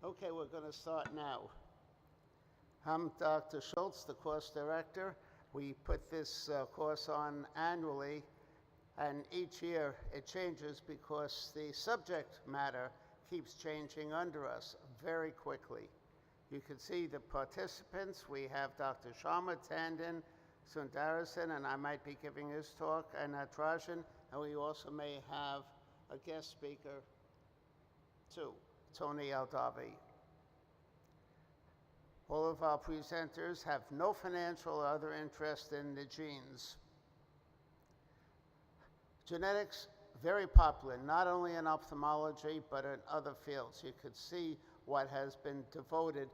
Okay, we're going to start now. I'm Dr. Schultz, the course director. We put this course on annually, and each year it changes because the subject matter keeps changing under us very quickly. You can see the participants. We have Dr. Sharma, Tandon, Sundararajan, and I might be giving his talk, and Natarajan, and we also may have a guest speaker too, Tony Aldavi. All of our presenters have no financial or other interest in the genes. Genetics, very popular, not only in ophthalmology, but in other fields. You could see what has been devoted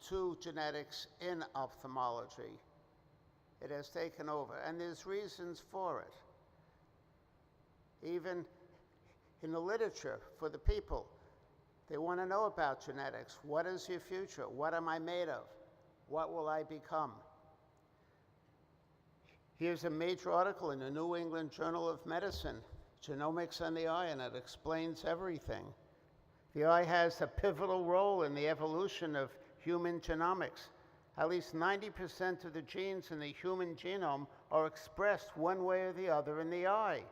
to genetics in ophthalmology. It has taken over, and there's reasons for it. Even in the literature for the people, they want to know about genetics. What is your future? What am I made of? What will I become? Here's a major article in the New England Journal of Medicine, Genomics and the Eye, and it explains everything. The eye has a pivotal role in the evolution of human genomics. At least 90% of the genes in the human genome are expressed one way or the other in the eye.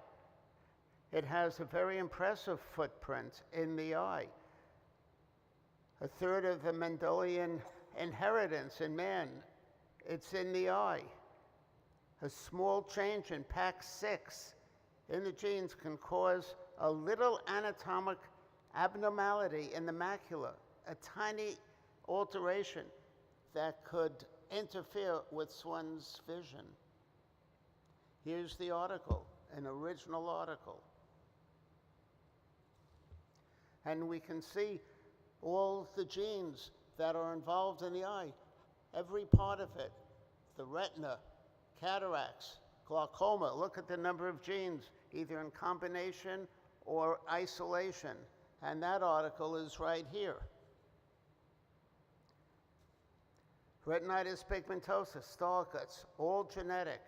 It has a very impressive footprint in the eye. A third of the Mendelian inheritance in man, it's in the eye. A small change in PAX6 in the genes can cause a little anatomic abnormality in the macula, a tiny alteration that could interfere with one's vision. Here's the article, an original article. And we can see all the genes that are involved in the eye, every part of it, the retina, cataracts, glaucoma. Look at the number of genes, either in combination or isolation. And that article is right here. Retinitis pigmentosa, Stargardt's, all genetic.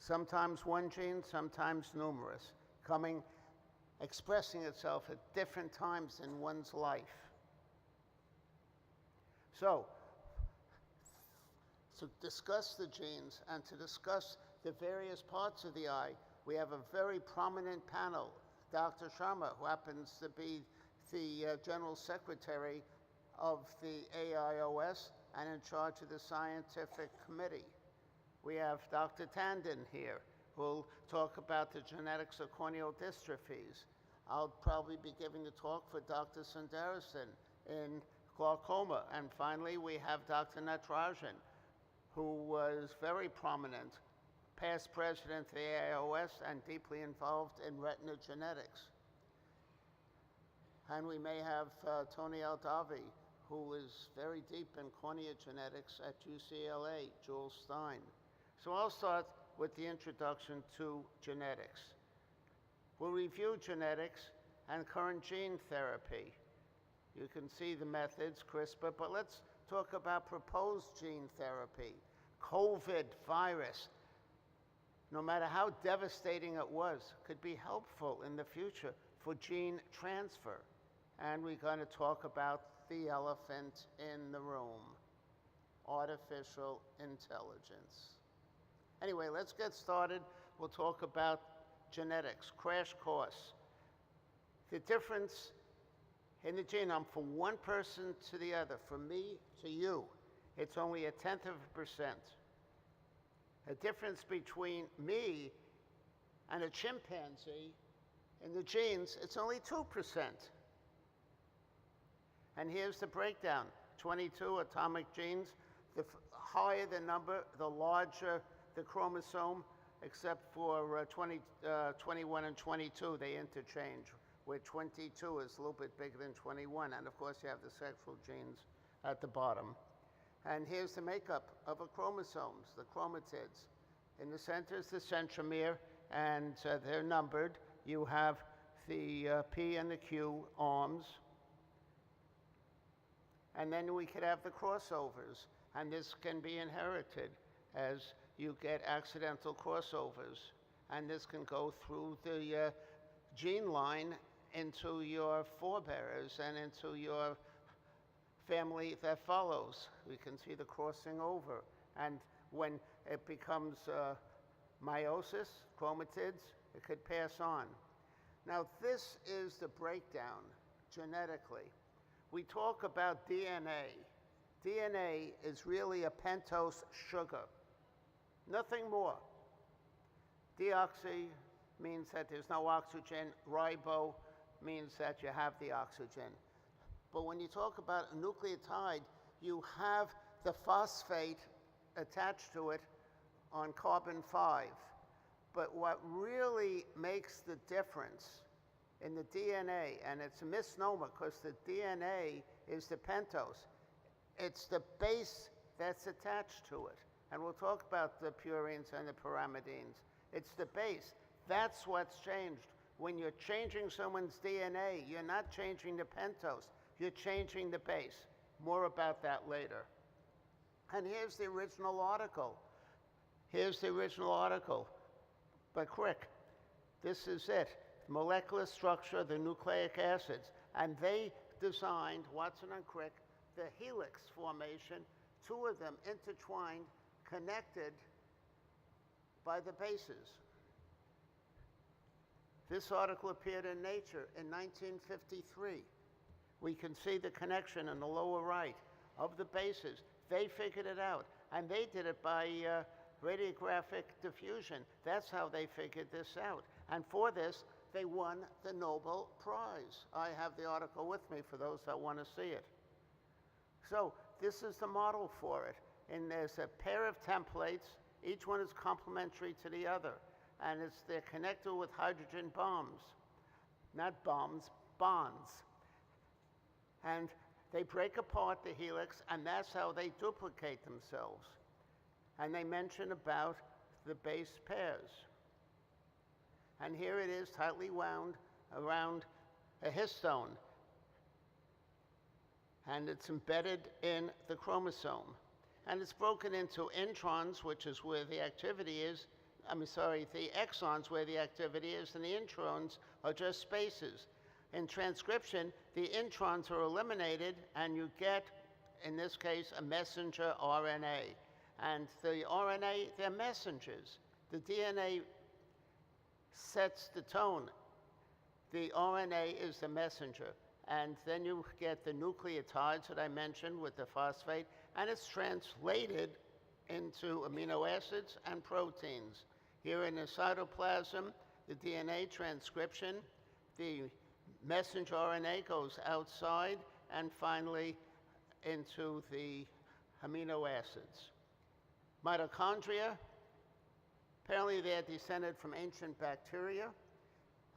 Sometimes one gene, sometimes numerous, expressing itself at different times in one's life. So, to discuss the genes and to discuss the various parts of the eye, we have a very prominent panel. Dr. Sharma, who happens to be the General Secretary of the AIOS and in charge of the scientific committee. We have Dr. Tandon here, who will talk about the genetics of corneal dystrophies. I'll probably be giving the talk for Dr. Sundararajan in glaucoma. And finally, we have Dr. Natarajan, who was very prominent, past president of the AIOS and deeply involved in retina genetics. And we may have Tony Aldavi, who is very deep in cornea genetics at UCLA, Jules Stein. So I'll start with the introduction to genetics. We'll review genetics and current gene therapy. You can see the methods, CRISPR, but let's talk about proposed gene therapy. COVID virus, no matter how devastating it was, could be helpful in the future for gene transfer. And we're going to talk about the elephant in the room, artificial intelligence. Anyway, let's get started. We'll talk about genetics, crash course. The difference in the genome from one person to the other, from me to you, it's only 1/10%. The difference between me and a chimpanzee in the genes, it's only 2%. And here's the breakdown. 22 atomic genes. The higher the number, the larger the chromosome, except for 21 and 22, they interchange, where 22 is a little bit bigger than 21. And of course, you have the sexual genes at the bottom. And here's the makeup of a chromosomes, the chromatids. In the center is the centromere, and they're numbered. You have the P and the Q arms. And then we could have the crossovers, and this can be inherited as you get accidental crossovers. And this can go through the gene line into your forebearers and into your family that follows. We can see the crossing over. And when it becomes meiosis, chromatids, it could pass on. Now, this is the breakdown genetically. We talk about DNA. DNA is really a pentose sugar, nothing more. Deoxy means that there's no oxygen. Ribo means that you have the oxygen. But when you talk about a nucleotide, you have the phosphate attached to it on carbon 5. But what really makes the difference in the DNA, and it's a misnomer because the DNA is the pentose, it's the base that's attached to it. And we'll talk about the purines and the pyrimidines. It's the base. That's what's changed. When you're changing someone's DNA, you're not changing the pentose, you're changing the base. More about that later. And here's the original article. Here's the original article by Crick. This is it. Molecular structure of the nucleic acids. And they designed, Watson and Crick, the helix formation, two of them intertwined, connected by the bases. This article appeared in Nature in 1953. We can see the connection in the lower right of the bases. They figured it out, and they did it by radiographic diffusion. That's how they figured this out. And for this, they won the Nobel Prize. I have the article with me for those that want to see it. So this is the model for it. And there's a pair of templates. Each one is complementary to the other. And they're connected with hydrogen bombs. Not bombs, bonds. And they break apart the helix, and that's how they duplicate themselves. And they mention about the base pairs. And here it is, tightly wound around a histone. And it's embedded in the chromosome. And it's broken into introns, which is where the activity is. The exons where the activity is, and the introns are just spaces. In transcription, the introns are eliminated, and you get, in this case, a messenger RNA. And the RNA, they're messengers. The DNA sets the tone. The RNA is the messenger. And then you get the nucleotides that I mentioned with the phosphate, and it's translated into amino acids and proteins. Here in the cytoplasm, the DNA transcription, the messenger RNA goes outside, and finally into the amino acids. Mitochondria, apparently they're descended from ancient bacteria,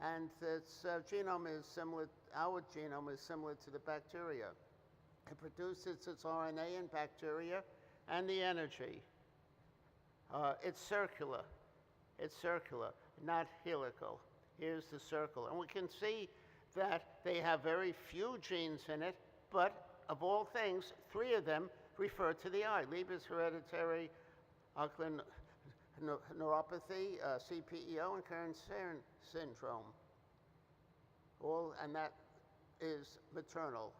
and its genome is similar, our genome is similar to the bacteria. It produces its RNA in bacteria and the energy. It's circular. It's circular, not helical. Here's the circle. And we can see that they have very few genes in it, but of all things, 3 of them refer to the eye. Leber's hereditary ocular neuropathy, CPEO, and Kern syndrome. And that is maternal.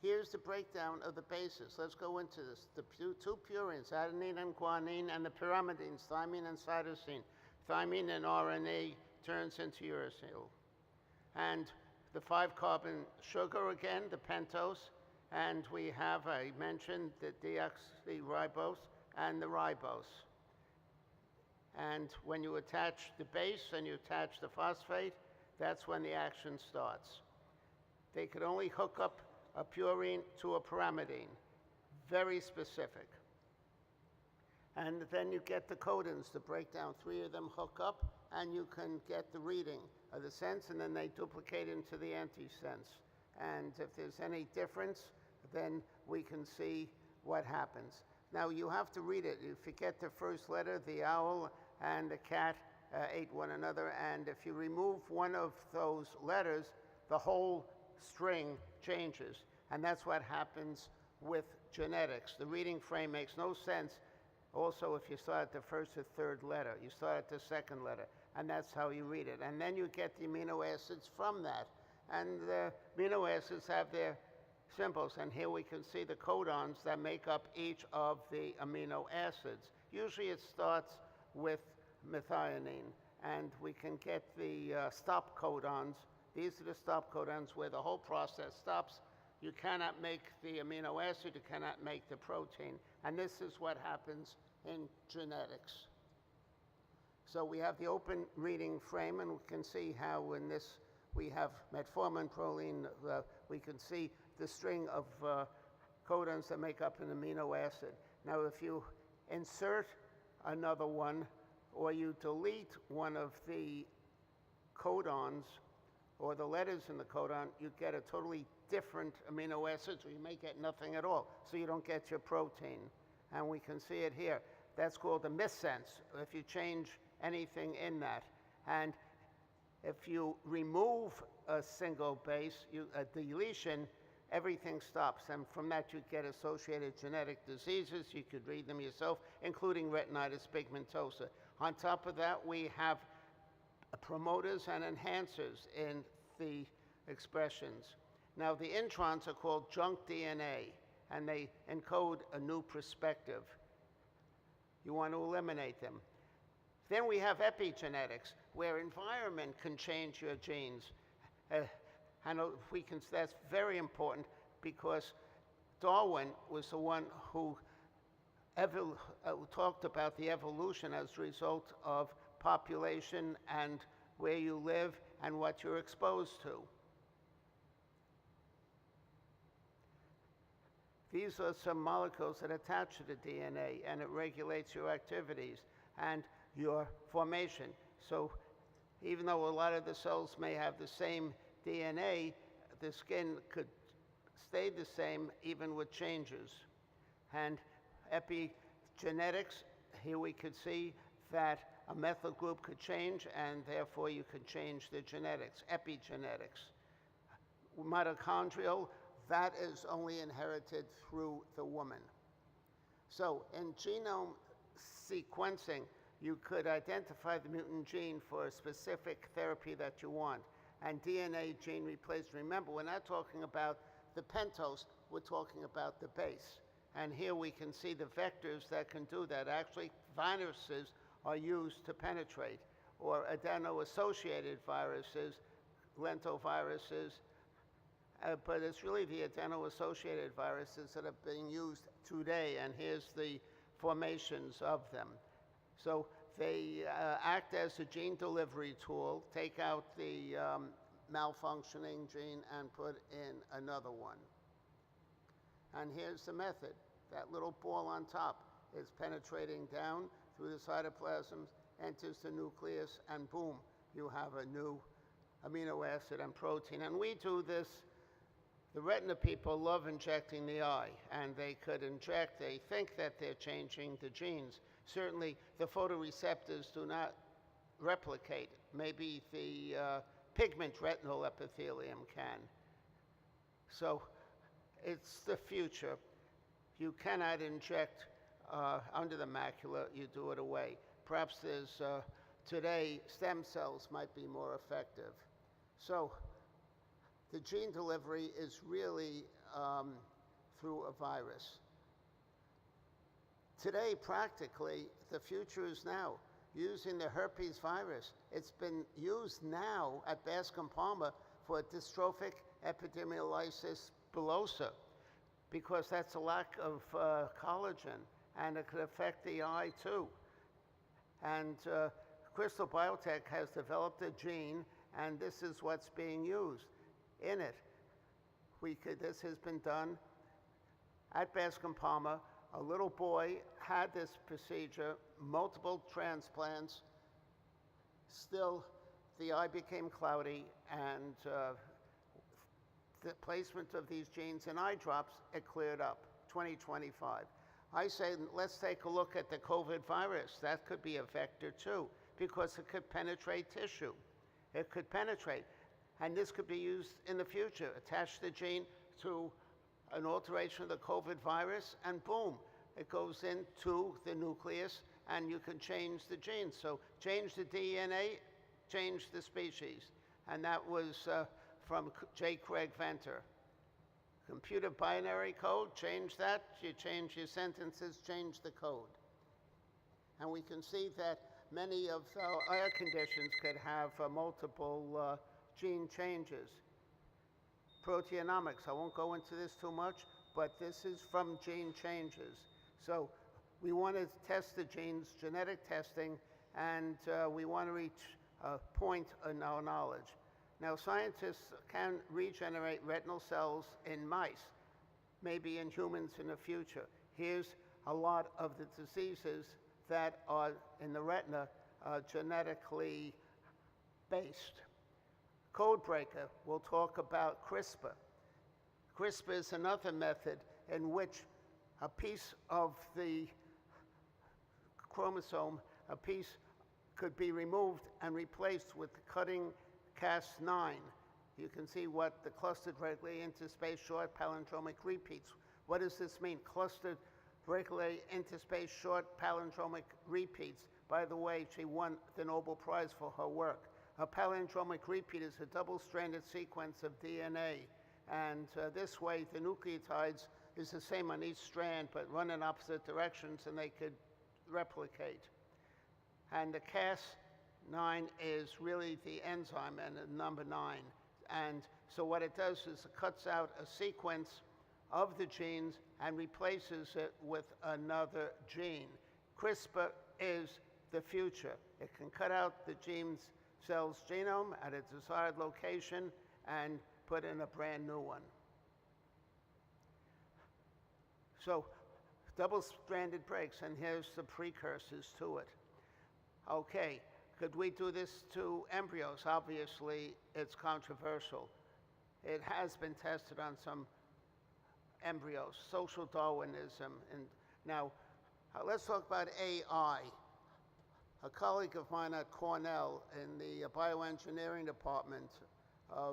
Here's the breakdown of the bases. Let's go into this. The 2 purines, adenine and guanine, and the pyrimidines, thymine and cytosine. Thymine and RNA turns into uracil. And the 5-carbon sugar again, the pentose, and we have, I mentioned, the deoxyribose and the ribose. And when you attach the base and you attach the phosphate, that's when the action starts. They could only hook up a purine to a pyrimidine, very specific. And then you get the codons to break down. 3 of them hook up, and you can get the reading of the sense, and then they duplicate into the antisense. And if there's any difference, then we can see what happens. Now, you have to read it. You forget the first letter, the owl and the cat ate one another, and if you remove one of those letters, the whole string changes. And that's what happens with genetics. The reading frame makes no sense. Also, if you start at the first or third letter, you start at the second letter, and that's how you read it. And then you get the amino acids from that. And the amino acids have their symbols. And here we can see the codons that make up each of the amino acids. Usually it starts with methionine, and we can get the stop codons. These are the stop codons where the whole process stops. You cannot make the amino acid, you cannot make the protein. And this is what happens in genetics. So we have the open reading frame, and we can see how in this we have metformin, proline. We can see the string of codons that make up an amino acid. Now, if you insert another one, or you delete one of the codons or the letters in the codon, you get a totally different amino acid, or you may get nothing at all, so you don't get your protein. And we can see it here. That's called a missense, if you change anything in that. And if you remove a single base, a deletion, everything stops. And from that, you get associated genetic diseases. You could read them yourself, including retinitis pigmentosa. On top of that, we have promoters and enhancers in the expressions. Now, the introns are called junk DNA, and they encode a new perspective. You want to eliminate them. Then we have epigenetics, where environment can change your genes. That's very important, because Darwin was the one who talked about the evolution as a result of population and where you live and what you're exposed to. These are some molecules that attach to the DNA, and it regulates your activities and your formation. So even though a lot of the cells may have the same DNA, the skin could stay the same even with changes. And epigenetics, here we could see that a methyl group could change, and therefore you could change the genetics, epigenetics. Mitochondrial, that is only inherited through the woman. So in genome sequencing, you could identify the mutant gene for a specific therapy that you want. And DNA gene replacement, remember, we're not talking about the pentose, we're talking about the base. And here we can see the vectors that can do that. Actually, viruses are used to penetrate, or adeno-associated viruses, lentoviruses, but it's really the adeno-associated viruses that are being used today, and here's the formations of them. So they act as a gene delivery tool, take out the malfunctioning gene and put in another one. And here's the method. That little ball on top is penetrating down through the cytoplasm, enters the nucleus, and boom, you have a new amino acid and protein. And we do this. The retina people love injecting the eye, and they could inject, they think that they're changing the genes. Certainly, the photoreceptors do not replicate. Maybe the pigment retinal epithelium can. So it's the future. You cannot inject under the macula, you do it away. Perhaps there's, today, stem cells might be more effective. So the gene delivery is really through a virus. Today, practically, the future is now. Using the herpes virus, it's been used now at Bascom Palmer for dystrophic epidermolysis bullosa, because that's a lack of collagen, and it could affect the eye too. And Crystal Biotech has developed a gene, and this is what's being used in it. This has been done at Bascom Palmer. A little boy had this procedure, multiple transplants. Still, the eye became cloudy, and the placement of these genes in eye drops, it cleared up, 2025. I say, let's take a look at the COVID virus. That could be a vector too, because it could penetrate tissue. It could penetrate. And this could be used in the future. Attach the gene to an alteration of the COVID virus, and boom, it goes into the nucleus, and you can change the gene. So change the DNA, change the species. And that was from J. Craig Venter. Computer binary code, change that. You change your sentences, change the code. And we can see that many of our conditions could have multiple gene changes. Proteomics, I won't go into this too much, but this is from gene changes. So we want to test the genes, genetic testing, and we want to reach a point in our knowledge. Now, scientists can regenerate retinal cells in mice, maybe in humans in the future. Here's a lot of the diseases that are in the retina genetically based. Code breaker, we'll talk about CRISPR. CRISPR is another method in which a piece of the chromosome, a piece could be removed and replaced with cutting Cas9. You can see what the clustered regularly interspaced short palindromic repeats. What does this mean? Clustered regularly interspaced short palindromic repeats. By the way, she won the Nobel Prize for her work. A palindromic repeat is a double-stranded sequence of DNA. And this way, the nucleotides is the same on each strand, but run in opposite directions, and they could replicate. And the Cas9 is really the enzyme, and number 9. And so what it does is it cuts out a sequence of the genes and replaces it with another gene. CRISPR is the future. It can cut out the cell's genome at a desired location and put in a brand new one. So double-stranded breaks, and here's the precursors to it. Okay, could we do this to embryos? Obviously, it's controversial. It has been tested on some embryos, social Darwinism. And now, let's talk about AI. A colleague of mine at Cornell in the bioengineering department,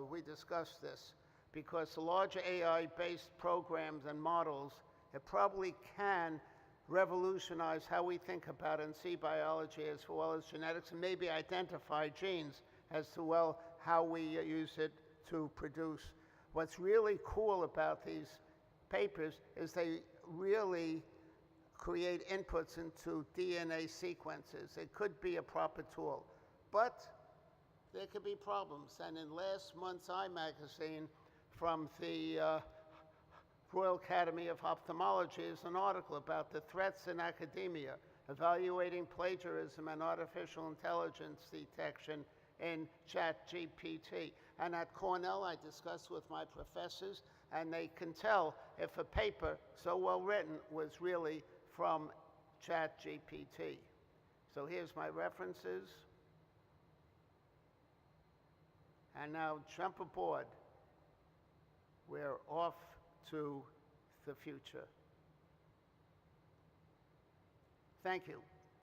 we discussed this, because the larger AI-based programs and models, it probably can revolutionize how we think about and see biology as well as genetics, and maybe identify genes as to, well, how we use it to produce. What's really cool about these papers is they really create inputs into DNA sequences. It could be a proper tool, but there could be problems. And in last month's Eye magazine from the Royal Academy of Ophthalmology is an article about the threats in academia, evaluating plagiarism and artificial intelligence detection in ChatGPT. And at Cornell, I discussed with my professors, and they can tell if a paper so well written was really from ChatGPT. So here's my references. And now jump aboard. We're off to the future. Thank you.